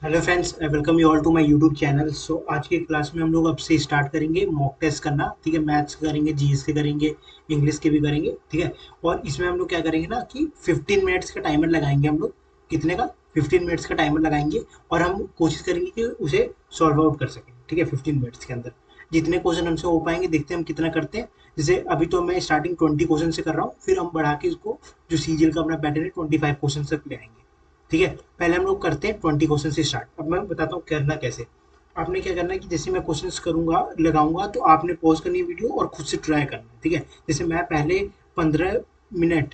Hello friends, welcome you all to my YouTube channel. So आज की class में हम लोग अब से स्टार्ट करेंगे मॉक टेस्ट करना। ठीक है, मैथ्स के करेंगे, जीएस के करेंगे, इंग्लिश के भी करेंगे। ठीक है, और इसमें हम लोग क्या करेंगे ना कि 15 मिनट्स का टाइमर लगाएंगे हम लोग। कितने का? 15 मिनट्स का टाइमर लगाएंगे और हम कोशिश करेंगे कि उसे सॉल्व आउट कर सकें। ठीक है, 15 मिनट्स के अंदर जितने क्वेश्चन हमसे हो पाएंगे देखते हैं हम कितना करते हैं। जैसे अभी तो मैं स्टार्टिंग 20 क्वेश्चन से कर रहा हूँ, फिर हम बढ़ा के इसको जो सीजीएल का अपना पैटर्न है 25 क्वेश्चन तक ले आएंगे। ठीक है, पहले हम लोग करते हैं 20 क्वेश्चन से स्टार्ट। अब मैं बताता हूँ करना कैसे। आपने क्या करना है कि जैसे मैं क्वेश्चंस करूंगा लगाऊंगा तो आपने पॉज करनी है वीडियो और खुद से ट्राई करना है। ठीक है, जैसे मैं पहले 15 मिनट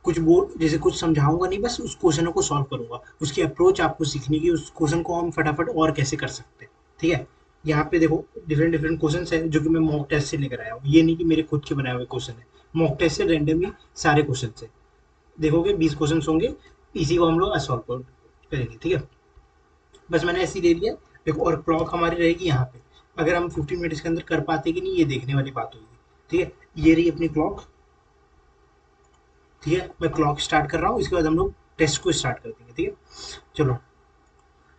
कुछ बोल जैसे कुछ समझाऊंगा नहीं, बस उस क्वेश्चन को सॉल्व करूंगा। उसकी अप्रोच आपको सीखनी की, उस क्वेश्चन को हम फटाफट और कैसे कर सकते हैं। ठीक है, यहाँ पे देखो डिफरेंट डिफरेंट क्वेश्चन है जो कि मैं मॉक टेस्ट से लेकर आया हूँ। ये नहीं कि मेरे खुद के बनाए हुए क्वेश्चन है, मॉक टेस्ट से रेंडमली सारे क्वेश्चन है। देखोगे 20 क्वेश्चन होंगे, इसी को हम लोग सॉल्व करेंगे। ठीक है, बस मैंने ऐसे ही दे दिया। देखो, और क्लॉक हमारी रहेगी यहाँ पे। अगर हम 15 मिनट्स के अंदर कर पाते कि नहीं, ये देखने वाली बात होगी। ठीक है, ये रही अपनी क्लॉक। ठीक है, मैं क्लॉक स्टार्ट कर रहा हूँ, इसके बाद हम लोग टेस्ट को स्टार्ट कर देंगे। ठीक है, चलो,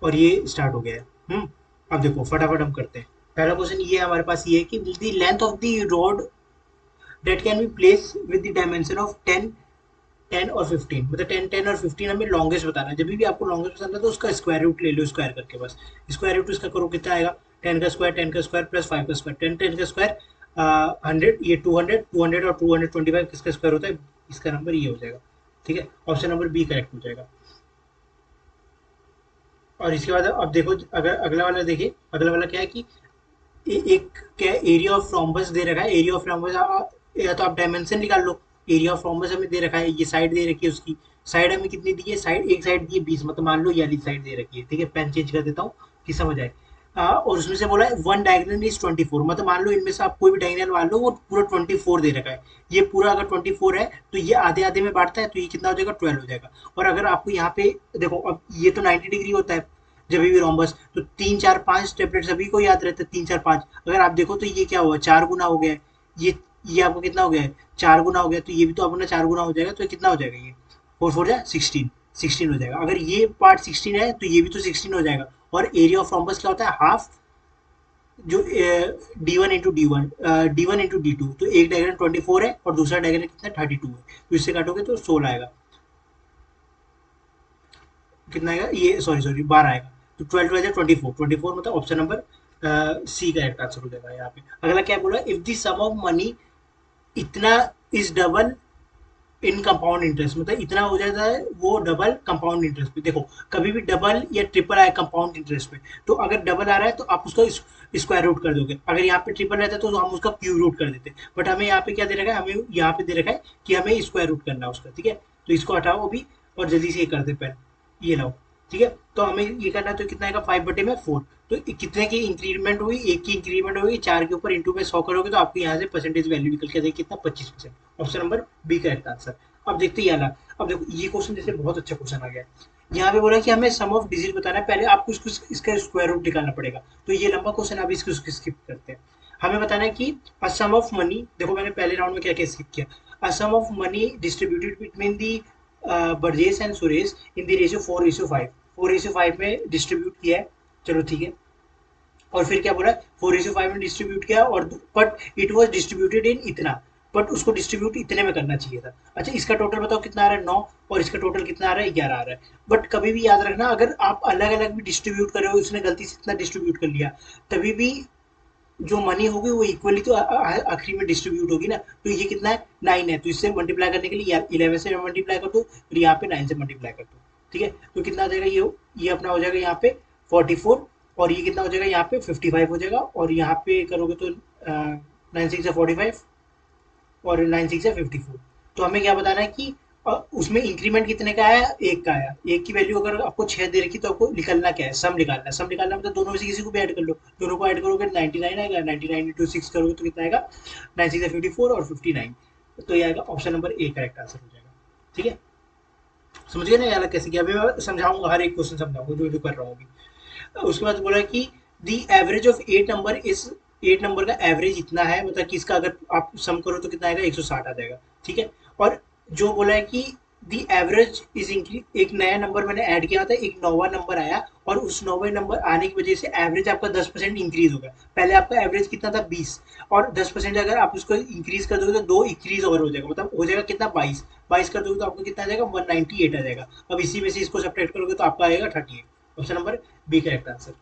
और ये स्टार्ट हो गया है। अब देखो फटाफट हम करते हैं। पहला क्वेश्चन ये हमारे पास ये है कि the length of the road that can be place with the dimension of 10 और 15। मतलब 10 और 15 हमें लॉन्गेस्ट बताना है। जब भी आपको लॉन्गेस्ट बताना है तो उसका स्क्वायर रूट ले लो, स्क्वायर करके बस। स्क्वायर रूट इसका करो, कितना आएगा? 10 का स्क्वायर प्लस 5 का स्क्वायर। 10 का स्क्वायर 100, ये 200, 200 और 225 किसका स्क्वायर होता है? इसका नंबर ये हो जाएगा। ठीक है, ऑप्शन नंबर बी करेक्ट हो जाएगा। और इसके बाद अब देखो, अगर अगला वाला देखिए, अगला वाला क्या है कि एक क्या एरिया ऑफ रोम्बस दे रखा है। एरिया ऑफ रोम्बस या तो आप डायमेंशन निकाल लो। एरिया ऑफ रोम्बस हमें दे रखा है, ये साइड दे रखी है उसकी। साइड हमें कितनी दी है? साइड, एक साइड दी है 20, मतलब मान लो ये वाली साइड दे रखी है। ठीक है, पेन चेंज कर देता हूँ कि समझ आए। और उसमें से बोला है वन डायगोनल इज 24, मतलब मान लो इनमें से आप कोई भी डायगोनल मान लो, वो पूरा 24 दे रखा है। ये पूरा अगर 24 है तो ये आधे आधे में बांटता है, तो ये कितना हो जाएगा? 12 हो जाएगा। और अगर आपको यहाँ पे देखो, अब ये तो 90 डिग्री होता है जब भी रोम्बस, तो 3 4 5 टेबलेट सभी को याद रहता है, 3 4 5। अगर आप देखो तो ये क्या हुआ? 4 गुना हो गया है। ये आपको कितना हो गया है? 4 गुना हो गया, तो ये भी तो अपना 4 गुना हो जाएगा। तो कितना हो जाएगा? ये 4 4 जा 16, 16 हो जाएगा। अगर ये पार्ट 16 है तो ये भी तो 16 हो जाएगा। और एरिया ऑफ रोम्बस क्या होता है? हाफ जो D1 इंटू D1 तो एक डायग्राम 24 है और दूसरा डायग्राम कितना? 32 है। तो इससे काटोगे तो 16 आएगा। कितना आएगा? ये सॉरी सॉरी 12 आएगा। तो 12 12 24, 24 मतलब option number C correct answer हो जाएगा यहाँ पे। अगला क्या बोला? If the sum of money इतना is double in compound interest, मतलब इतना हो जाता है वो डबल कंपाउंड इंटरेस्ट पे। देखो, कभी भी डबल या ट्रिपल आए कंपाउंड इंटरेस्ट पे, तो अगर डबल आ रहा है तो आप उसका स्क्वायर रूट कर दोगे। अगर यहाँ पे ट्रिपल रहता है तो हम उसका क्यूब रूट कर देते। बट हमें यहाँ पे क्या दे रखा है? हमें यहाँ पे दे रखा है कि हमें स्क्वायर रूट करना है उसका। ठीक है, तो इसको हटाओ अभी और जल्दी से ये कर दे पेन। ये लाओ। ठीक है, तो हमें ये करना है, तो कितना आएगा? 5/4। तो कितने की इंक्रीमेंट हुई? एक की इंक्रीमेंट हुई। 4 के ऊपर इंटू में 100 करोगे तो आपको यहाँ से परसेंटेज वैल्यू निकल के आएगी कितना? 25%। Option number B correct answer. अब देखते ही आला। अब देखो ये क्वेश्चन जैसे बहुत अच्छा क्वेश्चन आ गया। यहाँ पे बोला कि हमें सम ऑफ डिजिट बताना है, पहले आपको इसको इसका स्क्वायर रूट निकालना पड़ेगा। तो ये लंबा क्वेश्चन, अभी इसको स्किप करते हैं। हमें बताना है कि अ सम ऑफ मनी, देखो मैंने पहले राउंड में क्या क्या स्किप किया। A sum of money distributed between the Brijesh and Suresh in the ratio 4:5। 4:5 में डिस्ट्रीब्यूट किया है। चलो ठीक है, और फिर क्या बोला? 4:5 में डिस्ट्रीब्यूट किया, और but it was distributed in इतना, बट उसको डिस्ट्रीब्यूट इतने में करना चाहिए था। अच्छा, इसका टोटल बताओ कितना आ रहा है? 9। और इसका टोटल कितना आ रहा है? 11 आ रहा है। बट कभी भी याद रखना, अगर आप अलग अलग भी डिस्ट्रीब्यूट कर रहे हो, उसने गलती से इतना डिस्ट्रीब्यूट कर लिया, तभी भी जो मनी होगी वो इक्वली तो आखिरी में डिस्ट्रीब्यूट होगी ना। तो ये कितना है? 9 है, तो इससे मल्टीप्लाई करने के लिए 11 से मल्टीप्लाई कर दो, फिर यहाँ पे 9 से मल्टीप्लाई कर दो। ठीक है, तो कितना आ जाएगा? ये अपना हो जाएगा यहाँ पे 44। और ये कितना हो जाएगा? यहाँ पे 55 हो जाएगा। और यहाँ पे करोगे तो 9 6 45 और 9 6 54। तो हमें क्या बताना है कि उसमें इंक्रीमेंट कितने का आया? एक का आया। एक की वैल्यू अगर आपको 6 दे रखी तो आपको निकलना क्या है? सम निकालना है। सम निकालना मतलब दोनों में से किसी को भी ऐड कर लो। दोनों को ऐड करोगे 99 आएगा। 99 इंटू 6 करोगे तो कितना आएगा? 9 6 54 और 59। तो ये आएगा option number A correct answer हो जाएगा। ठीक है, समझ गए ना यार कैसे किया? अभी मैं समझाऊंगा, हर एक क्वेश्चन समझाऊंगा जो जो कर रहा हूँ अभी। उसके बाद बोला कि the average of 8 number is, 8 number का एवरेज इतना है, मतलब कि इसका अगर आप सम करो तो कितना आएगा? 160 आ जाएगा। ठीक है, और जो बोला है कि दी एवरेज इज इंक्रीज, एक नया नंबर मैंने ऐड किया था, एक नौवा नंबर आया, और उस नौवे नंबर आने की वजह से एवरेज आपका 10% इंक्रीज हो गया। पहले आपका एवरेज कितना था 20, और 10% अगर आप उसको इंक्रीज कर दोगे तो दो इंक्रीज और हो जाएगा, मतलब हो जाएगा कितना 22, 22 कर दोगे तो आपको कितना आ जाएगा 198 आ जाएगा। अब इसी में से इसको सब्ट्रैक्ट करोगे तो आपका आएगा 38। Option number B correct answer.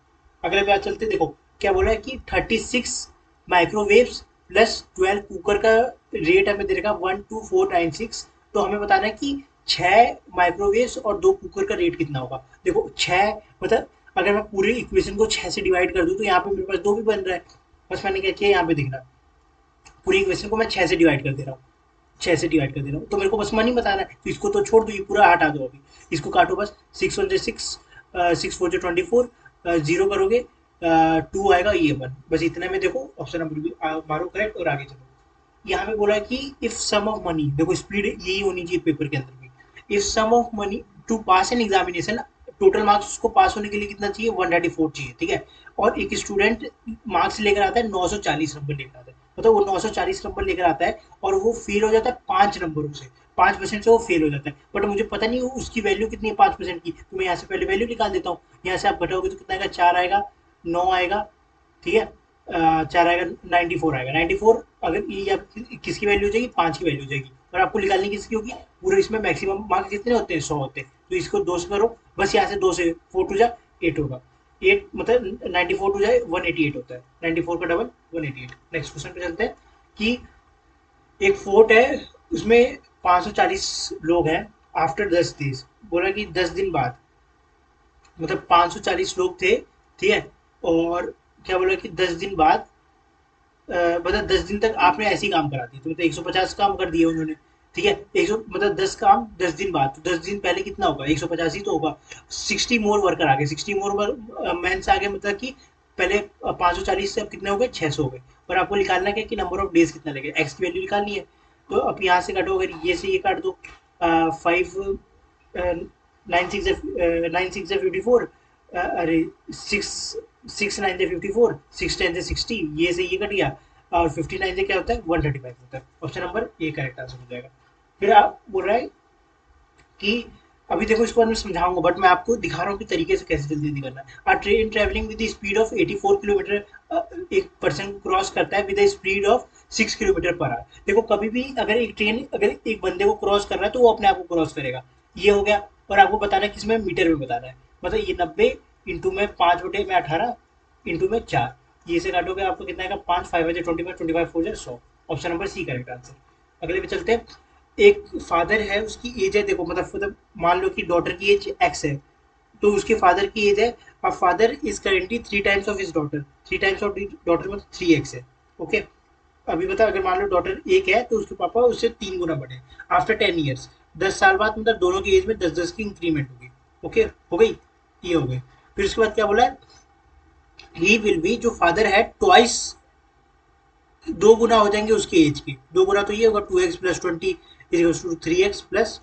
अगले पे आज चलते, देखो क्या बोला है कि 36 माइक्रोवेव्स प्लस 12 कुकर का रेट हमें दे रखा 12496। तो हमें बताना है कि 6 माइक्रोवेव्स और 2 कुकर का रेट कितना होगा। देखो 6 मतलब अगर मैं पूरे इक्वेशन को 6 से डिवाइड कर दूं तो यहाँ पे मेरे पास 2 भी बन रहा है। बस मैंने क्या किया, यहाँ पे देखना, पूरी इक्वेशन को मैं 6 से डिवाइड कर दे रहा हूँ, 6 से डिवाइड कर दे रहा हूँ, तो मेरे को बस मनी बताना है, तो इसको तो छोड़ दो, ये पूरा हटा दो अभी, इसको काटो बस, 6 1 6, 6 4 24, जीरो करोगे, 2 आएगा, ये 1, बस इतने में देखो ऑप्शन नंबर बी मारो करेक्ट और आगे चलो। यहाँ पे बोला है कि इफ सम ऑफ मनी, देखो स्पीड यही होनी चाहिए पेपर के अंदर भी, if sum of money to pass an examination, total marks उसको पास होने के लिए कितना चाहिए 134 चाहिए, ठीक है। और एक स्टूडेंट मार्क्स लेकर आता है 940 नंबर लेकर आता है, मतलब वो 940 नंबर लेकर आता है और वो फेल हो जाता है 5 नंबरों से, 5% से वो फेल हो जाता है, बट मुझे पता नहीं उसकी वैल्यू कितनी है 5% की, तो मैं यहाँ से पहले वैल्यू निकाल देता हूँ। यहाँ से आप घटाओगे तो कितना आएगा, 4 आएगा, 9 आएगा, ठीक है, 4 आएगा, 94 आएगा, 94 अगर ये आप किसकी वैल्यू हो जाएगी, 5 की वैल्यू हो जाएगी, और आपको निकालनी किसकी होगी, पूरे इसमें मैक्सिमम मार्क्स कितने होते हैं 100 होते हैं, तो इसको 2 से करो, बस यहाँ से 2 से 4 टू जा 8 होगा, 8 मतलब 94 टू जाए 188 होता है, 94 का डबल 188। नेक्स्ट क्वेश्चन पे चलते हैं कि एक फोर्ट है, उसमें 540 लोग हैं, आफ्टर 10 डेज, बोला कि 10 दिन बाद, मतलब 540 लोग थे, ठीक है, और क्या बोला कि 10 दिन बाद, मतलब 10 दिन तक आपने ऐसे ही काम करा दिए, तो मतलब 150 काम कर दिए उन्होंने, ठीक है, 100 मतलब 10 काम 10 दिन बाद, तो 10 दिन पहले कितना होगा 150 ही तो होगा, 60 मोर वर्कर आ गए, 60 मोर मैंस आ गए, मतलब कि पहले 540 से अब कितने हो गए 600 हो गए, और आपको निकालना क्या कि नंबर ऑफ डेज कितना लगेगा, एक्स की वैल्यू निकालनी है, तो अब यहाँ से काटो, अगर ये से ये काट दो, 5 9 6 54, अरे 6 6 9 54, 6 10 60, ये से ये कट गया, और 59 से क्या होता है 135 होता है, option number A correct answer हो जाएगा। फिर आप बोल रहा है कि अभी देखो इसको मैं समझाऊंगा, बट मैं आपको दिखा रहा हूँ कि तरीके से कैसे जल्दी जल्दी करना है। A train travelling with the speed of 84 kilometre एक पर्सन क्रॉस करता है with the speed of 6 kilometre per hour. देखो कभी भी अगर एक ट्रेन अगर एक बंदे को क्रॉस कर रहा है तो वो अपने आप को क्रॉस करेगा, ये हो गया, और आपको बताना है किसमें मीटर में बताना है, मतलब ये 90 इंटू में 5/18 इंटू में 4, ये से काटोगे आपको कितना आएगा 5 5 25 4 100, option number C correct answer. अगले पे चलते हैं, एक फादर है उसकी एज है, देखो मतलब मान लो कि डॉटर की एज एक्स है, तो उसके फादर की एज है, अब father is currently 3 times of his daughter, 3 times of daughter मतलब 3x है, ओके। अभी बता, अगर मान लो डॉटर एक है तो उसके पापा उससे 3 गुना बड़े, आफ्टर 10 ईयर्स, 10 साल बाद मतलब दोनों की एज में 10 10 की इंक्रीमेंट होगी, ओके हो गई, ये हो गई। फिर उसके बाद क्या बोला है, ही विल बी, जो फादर है ट्वाइस, 2 गुना हो जाएंगे उसकी एज के, 2 गुना तो ये होगा 2x plus 20 is to 3x plus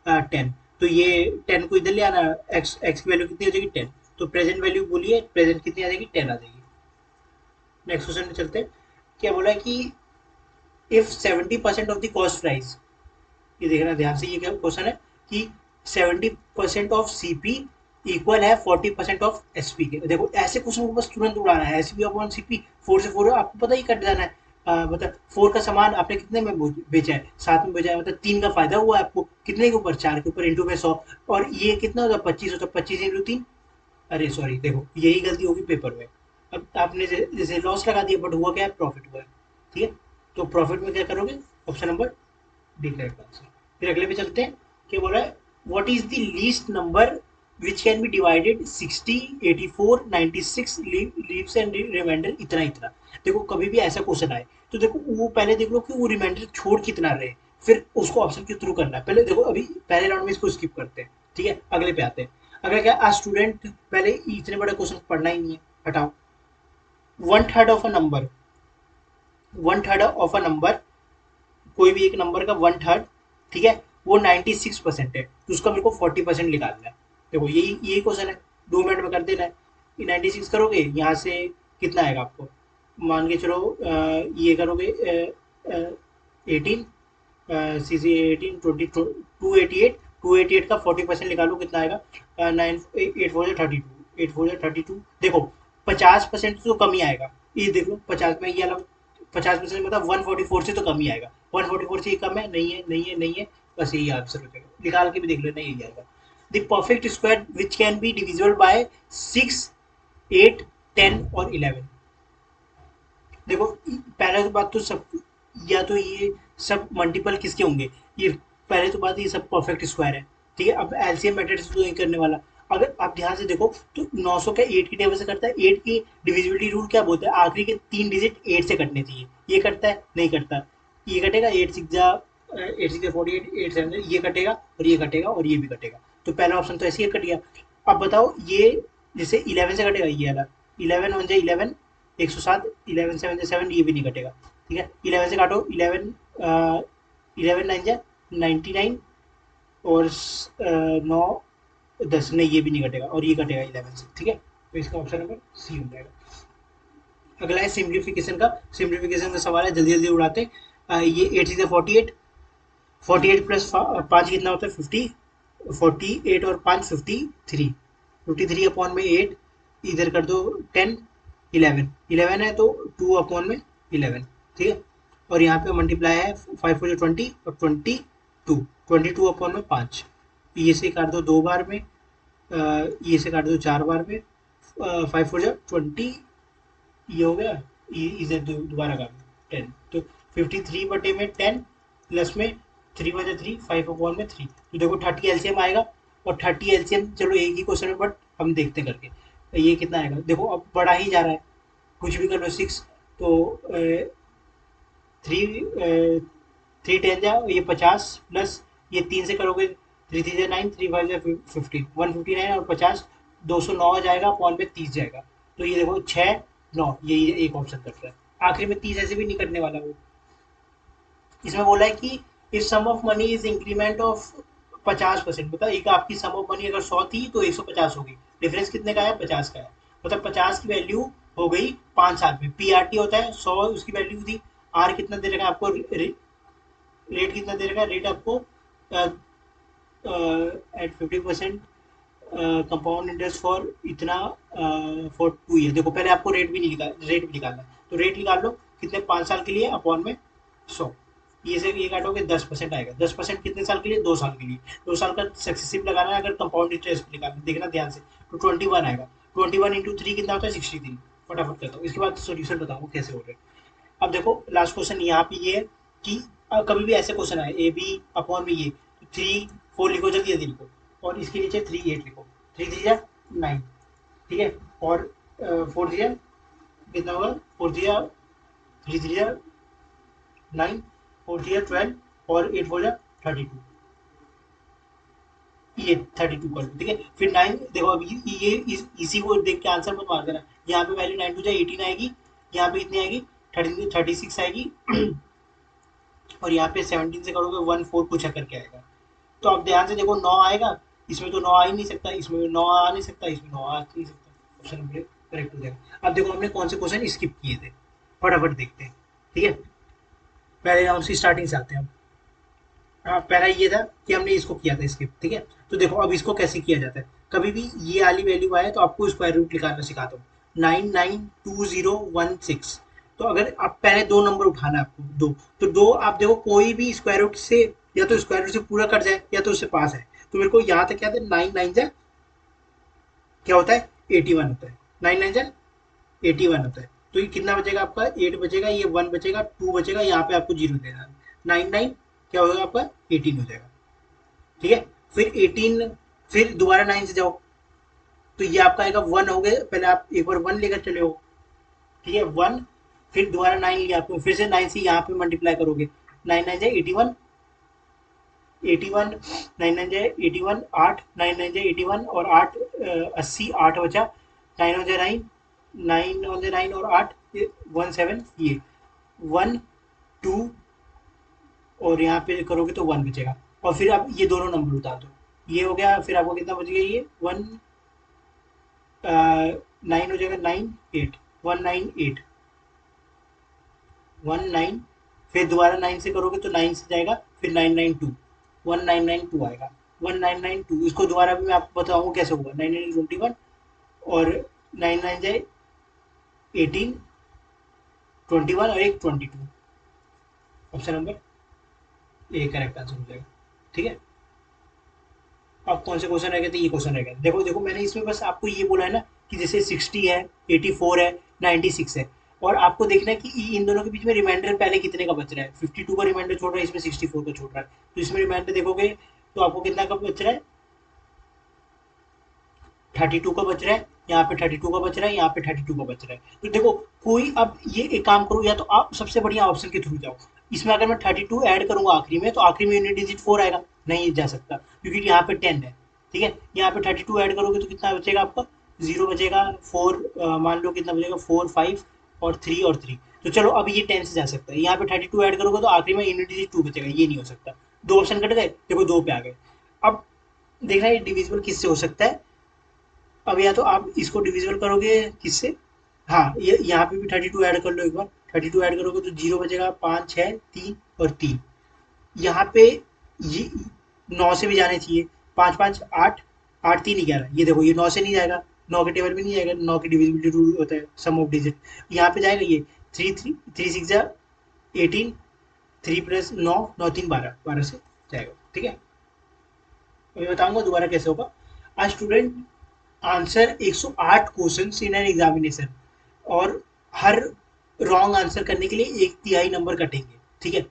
10, तो ये 10 को इधर ले आना, एक्स एक्स की वैल्यू कितनी हो जाएगी 10, तो प्रेजेंट वैल्यू बोलिए, प्रेजेंट कितनी आ जाएगी 10 आ जाएगी। नेक्स्ट क्वेश्चन में चलते हैं, क्या बोला है कि if 70% of the cost price, ये देखना ध्यान से, ये क्या क्वेश्चन है कि 70% ऑफ सीपी इक्वल है 40% ऑफ एसपी के, देखो ऐसे क्वेश्चन को बस तुरंत उड़ाना है, एसपी अपॉन सीपी, 4 से 4 आपको पता ही कट जाना है, मतलब 4 का सामान आपने कितने में बेचा है, 7 में बेचा है, मतलब 3 का फायदा हुआ है आपको, कितने के ऊपर 4 के ऊपर इंटू में 100, और ये कितना होता है 25 होता है, 25 इंटू 3, अरे सॉरी देखो यही गलती होगी पेपर में, अब आपने जैसे लॉस लगा दिया बट हुआ क्या है प्रॉफिट हुआ है, ठीक है, तो प्रॉफिट में क्या करोगे, option number D correct answer. फिर अगले पे चलते हैं, क्या बोला है, what is the least number which can be divided 60 84 96 leaves and remainder इतना इतना। देखो कभी भी ऐसा क्वेश्चन आए तो देखो वो पहले देख लो कि वो रिमाइंडर छोड़ कितना रहे, फिर उसको ऑप्शन के थ्रू करना है, पहले देखो अभी पहले राउंड में इसको स्किप करते हैं, ठीक है, अगले पे आते हैं। अगर क्या आज स्टूडेंट पहले इतने बड़े क्वेश्चन पढ़ना ही नहीं है, हटाओ, 1/3 of a number, 1/3 of a number, कोई भी एक नंबर का 1/3, ठीक है, वो 96% है, तो उसका मेरे को 40% निकालना है। देखो यही क्वेश्चन है, 2 मिनट में कर देना है, ये 96 करोगे यहाँ से कितना आएगा आपको, मान के चलो ये करोगे 18, सी सी 18 20 288, 288 का 40% निकालो कितना आएगा, 9 8 4 32, 8 4 32। देखो 50% तो कम ही आएगा, ये देख लो 50 में, ये अलग 50% मतलब 144 से तो कम ही आएगा, 144 से ये कम है, नहीं है नहीं है नहीं है, बस यही आंसर हो जाएगा, निकाल के भी देख लेना, यही आएगा। The perfect square which can be divisible by 6, 8, 10 और 11। देखो पहले तो बात तो सब, या तो ये सब मल्टीपल किसके होंगे, ये पहले तो बात ये सब परफेक्ट स्क्वायर है, ठीक है। अब एलसीएम मेथड से तो नहीं करने वाला। अगर आप ध्यान से देखो तो 900 का 8 की टेबल से करता है, 8 की डिविजिबिलिटी रूल क्या बोलता है, आखिरी के 3 डिजिट 8 से कटने चाहिए, ये करता है नहीं करता, ये कटेगा 8 6 48, 8 7 ये कटेगा और ये कटेगा और ये भी कटेगा, तो पहला ऑप्शन तो ऐसे ही कट गया। अब बताओ ये जैसे 11 से कटेगा, ये वाला 11 वन जा 11, 107, 11 7 जा 7, ये भी नहीं कटेगा, ठीक है। 11 से काटो, 11 11 9 जा 99, और 9 10, नहीं ये भी नहीं कटेगा और ये कटेगा 11 से, ठीक है। तो इसका ऑप्शन नंबर सी हो जाएगा। अगला है सिंप्लीफिकेशन का, सिंप्लीफिकेशन का सवाल है, जल्दी जल्दी उड़ाते ये 8 से 48, 48 प्लस 5 कितना होता है 50, 48 और 5 53, 53 अपॉन में 8, इधर कर दो 10, 11, 11 है तो 2 अपॉन में 11, ठीक है। और यहाँ पे मल्टीप्लाई है 5 4 20 और 22, 22 अपॉन में 5, ये से काट दो 2 बार में, ये से काट दो 4 बार में, 5 4 20, ये हो गया, इधर दोबारा काट दो 10, तो 53/10 प्लस में 3 × 3 5 अपॉन में 3, तो देखो 30 एलसीएम आएगा, और 30 एलसीएम चलो एक ही क्वेश्चन है बट हम देखते हैं करके, ये कितना आएगा, देखो अब बढ़ा ही जा रहा है, कुछ भी कर लो 6, तो 3 3 10 जा ये 50, प्लस ये 3 से करोगे 3 3 जा 9, 3 5 जा 50, 159 और 50, 209 जाएगा अपॉन में 30 जाएगा, तो ये देखो 6 9, यही एक ऑप्शन कट रहा है, आखिर में 30 ऐसे भी नहीं कटने वाला वो। इसमें बोला है कि if sum of money is increment of 50%, मतलब एक आपकी सम ऑफ मनी अगर 100 थी तो 150 होगी, डिफरेंस कितने का है 50 का है, मतलब 50 की वैल्यू हो गई 5 साल में, पीआरटी होता है 100 उसकी वैल्यू थी, आर कितना दे रखा है आपको, रेट कितना दे रखा है, रेट आपको एट 50% कंपाउंड इंटरेस्ट फॉर इतना फॉर 2 ईयर, देखो पहले आपको रेट भी निकालना है, तो रेट निकाल लो कितने 5 साल के लिए अपॉन में 100, ये से ये काटोगे 10% आएगा, 10% कितने साल के लिए 2 साल के लिए, 2 साल का सक्सेसिव लगाना है, अगर कंपाउंड इंटरेस्ट निकालना देखना ध्यान से, तो 21 आएगा, 21 × 3 कितना होता है 63, फटाफट करता हूँ, इसके बाद सोल्यूशन बताऊँ कैसे हो रहे हैं। अब देखो लास्ट क्वेश्चन यहाँ पे ये है कि कभी भी ऐसे क्वेश्चन आए ए बी अपॉन में ये, 3 4 लिखो, जल्दी जल्दी लिखो, और इसके नीचे 3 8 लिखो, 3 3 जा 9, ठीक है, और 4 3 कितना होगा, 4 3 3 3 जा 9, 4 3 12 और 8 4 जा 32, ये 32 कर लो, ठीक है। फिर 9 देखो, अब ये इसी को देख के आंसर मत मार देना, यहाँ पे वैल्यू 9 2 जा 18 आएगी, यहाँ पे कितनी आएगी 36 आएगी, और यहाँ पे 17 से करोगे 1 4 कुछ करके आएगा, तो अब ध्यान से देखो 9 आएगा, इसमें तो 9 आ ही नहीं सकता, इसमें 9 आ नहीं सकता, इसमें 9 आ नहीं सकता, ऑप्शन नंबर करेक्ट हो जाएगा। अब देखो हमने कौन से क्वेश्चन स्किप किए थे, फटाफट देखते हैं, ठीक है। पहले राउंड की स्टार्टिंग से आते हैं हम। हाँ, पहला ये था कि हमने इसको किया था स्किप, ठीक है। तो देखो अब इसको कैसे किया जाता है, कभी भी ये वाली वैल्यू आए तो आपको स्क्वायर रूट निकालना सिखाता हूँ, 99216, तो अगर आप पहले 2 नंबर उठाना है आपको, दो, तो दो आप देखो कोई भी स्क्वायर रूट से, या तो स्क्वायर रूट से पूरा कट जाए या तो उससे पास है, तो मेरे को यहाँ तक याद है 9 9 जा क्या होता है 81 होता है, 9 9 जा 81 होता है, तो ये कितना बचेगा आपका 8 बचेगा, ये 1 बचेगा, 2 बचेगा, यहाँ पे आपको 0 देना है, 9 9 क्या होगा आपका 18 हो जाएगा, ठीक है। फिर 18, फिर दोबारा 9 से जाओ, तो ये आपका आएगा 1 हो गया, पहले आप एक बार 1 लेकर चले हो, ठीक है 1, फिर दोबारा 9 लिया आपको, फिर से 9 से यहाँ पे मल्टीप्लाई करोगे, 9 9 जाए 81, 81, 9 9 जाए 81, 8, 9 9 जाए 81 और 8 80, 8 बचा, 9 हो जाए 9, 9 हो जाए 9 और 8 17, ये 1 2, और यहाँ पे करोगे तो 1 बचेगा, और फिर आप ये दोनों नंबर उतार दो, ये हो गया, फिर आपको कितना बच गया, ये 1 9 हो जाएगा 9 8, 198, 198, फिर दोबारा 9 से करोगे तो 9 से जाएगा, फिर 992, 1992 आएगा, 1992। इसको दोबारा भी मैं आपको बताऊंगा कैसे होगा। 921 और 9 9 जाए 18, 21 और एक 22। Option number A correct answer हो जाएगा। ठीक है, अब कौन से क्वेश्चन रह गए थे, ये क्वेश्चन रह गए। देखो देखो, मैंने इसमें बस आपको ये बोला है ना कि जैसे 60 है, 84 है, 96 है, और आपको देखना है कि इन दोनों के बीच में रिमाइंडर पहले कितने का बच रहा है। 52 का रिमाइंडर छोड़ रहा है, इसमें 64 का छोड़ रहा है। तो इसमें रिमाइंडर देखोगे तो आपको कितना का बच रहा है, 32 का बच रहा है, यहाँ पे 32 का बच रहा है, यहाँ पे 32 का बच रहा है। तो देखो, कोई अब ये एक काम करो, या तो आप सबसे बढ़िया ऑप्शन के थ्रू जाओ। इसमें अगर मैं 32 ऐड करूंगा आखिरी में, तो आखिरी में यूनिट डिजिट 4 आएगा, नहीं जा सकता क्योंकि यहाँ पे 10 है। ठीक है, यहाँ पे 32 ऐड करोगे तो कितना बचेगा आपका, 0 बचेगा, 4 मान लो कितना बचेगा, 4 5 और 3। तो चलो अब ये 10 से जा सकता है। यहाँ पे 32 ऐड करोगे तो आखिरी में यूनिट डिजिट 2 बचेगा, ये नहीं हो सकता। दो ऑप्शन कट गए, देखो दो पे आ गए। अब देखना ये डिविजिबल किससे हो सकता है। अब या तो आप इसको डिविजिबल करोगे किससे, हाँ, ये यहाँ पे भी 32 ऐड कर लो एक बार। 32 ऐड करोगे तो 0 बचेगा, 5 6 3 और 3। यहाँ पे ये 9 से भी जाने चाहिए, 5 5 8, 8 3 11। ये देखो ये 9 से नहीं जाएगा, 9 के टेबल में नहीं जाएगा, 9 की डिविजिबिलिटी रूल होता है सम ऑफ डिजिट। यहाँ पे जाएगा ये 3 3 3 6 जा 18, 3 प्लस 9 9 3 12, 12 से जाएगा। ठीक है, मैं बताऊंगा दोबारा कैसे होगा। आज student answer 108 question in an examination, और हर रॉन्ग आंसर करने के लिए एक तिहाई नंबर कटेंगे। ठीक है,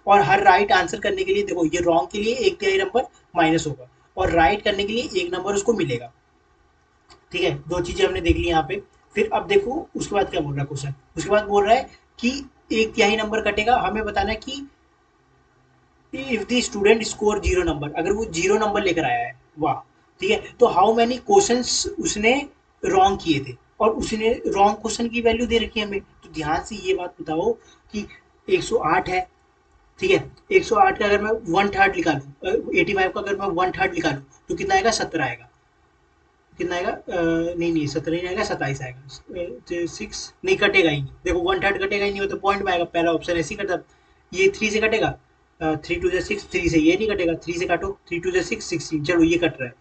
और हर राइट आंसर करने के लिए देखो ये रॉन्ग के लिए एक तिहाई नंबर माइनस होगा, और राइट करने के लिए एक नंबर उसको मिलेगा। ठीक है, दो चीजें हमने देख ली यहाँ पे। फिर अब देखो उसके बाद क्या बोल रहा है क्वेश्चन, उसके बाद बोल रहा है कि एक तिहाई नंबर कटेगा, हमें बताना है कि if the student score 0 number, अगर वो 0 नंबर लेकर आया है, वाह, ठीक है, तो हाउ मैनी क्वेश्चंस उसने रॉन्ग किए थे, और उसने रॉन्ग क्वेश्चन की वैल्यू दे रखी है हमें। तो ध्यान से ये बात बताओ कि 108 है, ठीक है, 108 का अगर मैं वन थर्ड निकालूं, 85 का अगर मैं वन थर्ड निकालूं तो कितना आएगा, 17 आएगा। कितना आएगा, नहीं नहीं 17 नहीं आएगा, 27 आएगा। 6 नहीं कटेगा ही नहीं, देखो वन थर्ड कटेगा ही नहीं, वो तो पॉइंट में आएगा, पहला ऑप्शन ऐसे ही कटा। ये 3 से कटेगा, 3 2 जा 6, 3 से ये नहीं कटेगा, 3 से काटो, 3 2 जा 6, 16, चलो ये कट रहा है।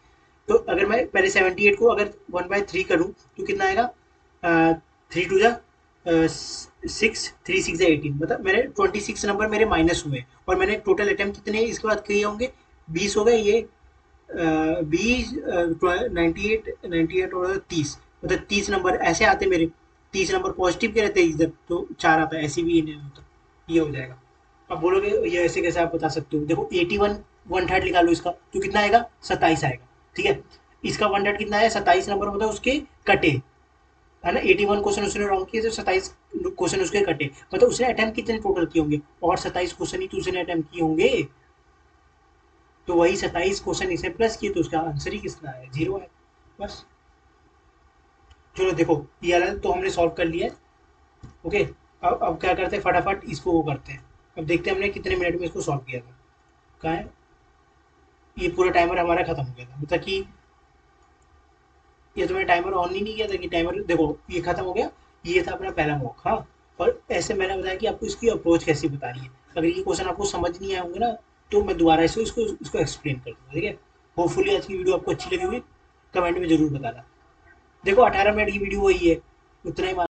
तो अगर मैं पहले 78 को अगर 1/3 करूँ तो कितना आएगा, 3 2 जा 6, 3 6 जा 18, मतलब मेरे 26 नंबर मेरे माइनस हुए, और मैंने टोटल अटेम्प्ट कितने इसके बाद किए होंगे, 20 हो गए। ये 20, 98 और 30, मतलब 30 नंबर ऐसे आते मेरे। 30 नंबर पॉजिटिव के रहते हैं इधर, तो 4 आता है, ऐसे भी इन्हें होता, ये हो जाएगा। अब बोलोगे ये ऐसे कैसे आप बता सकते हो, देखो 81 वन थर्ड निकालो इसका तो कितना आएगा, 27 आएगा। ठीक है, इसका वन थर्ड कितना है, 27 नंबर, मतलब उसके कटे, है ना। 81 क्वेश्चन उसने रॉन्ग किए तो 27 क्वेश्चन उसके कटे, मतलब उसने अटेम्प्ट कितने टोटल किए होंगे, और 27 क्वेश्चन ही तो उसने अटेम्प्ट किए होंगे। तो वही 27 क्वेश्चन इसे प्लस किए, तो उसका आंसर ही कितना है, 0 है, बस। चलो देखो, ये वाला तो हमने सॉल्व कर लिया है। ओके, अब क्या करते हैं, फटाफट इसको वो करते हैं। अब देखते हैं हमने कितने मिनट में इसको सॉल्व किया था। कहाँ है, ये पूरा टाइमर हमारा खत्म हो गया था, मतलब कि ये तो मैंने टाइमर ऑन ही नहीं किया था कि टाइमर, देखो ये खत्म हो गया। ये था अपना पहला मॉक, हाँ। और ऐसे मैंने बताया कि आपको इसकी अप्रोच कैसी बतानी है। अगर ये क्वेश्चन आपको समझ नहीं आए होंगे ना, तो मैं दोबारा से इसको एक्सप्लेन कर दूंगा। ठीक है, होपफुली आज की वीडियो आपको अच्छी लगी हुई, कमेंट में जरूर बताना। देखो 18 मिनट की वीडियो वही है, उतना ही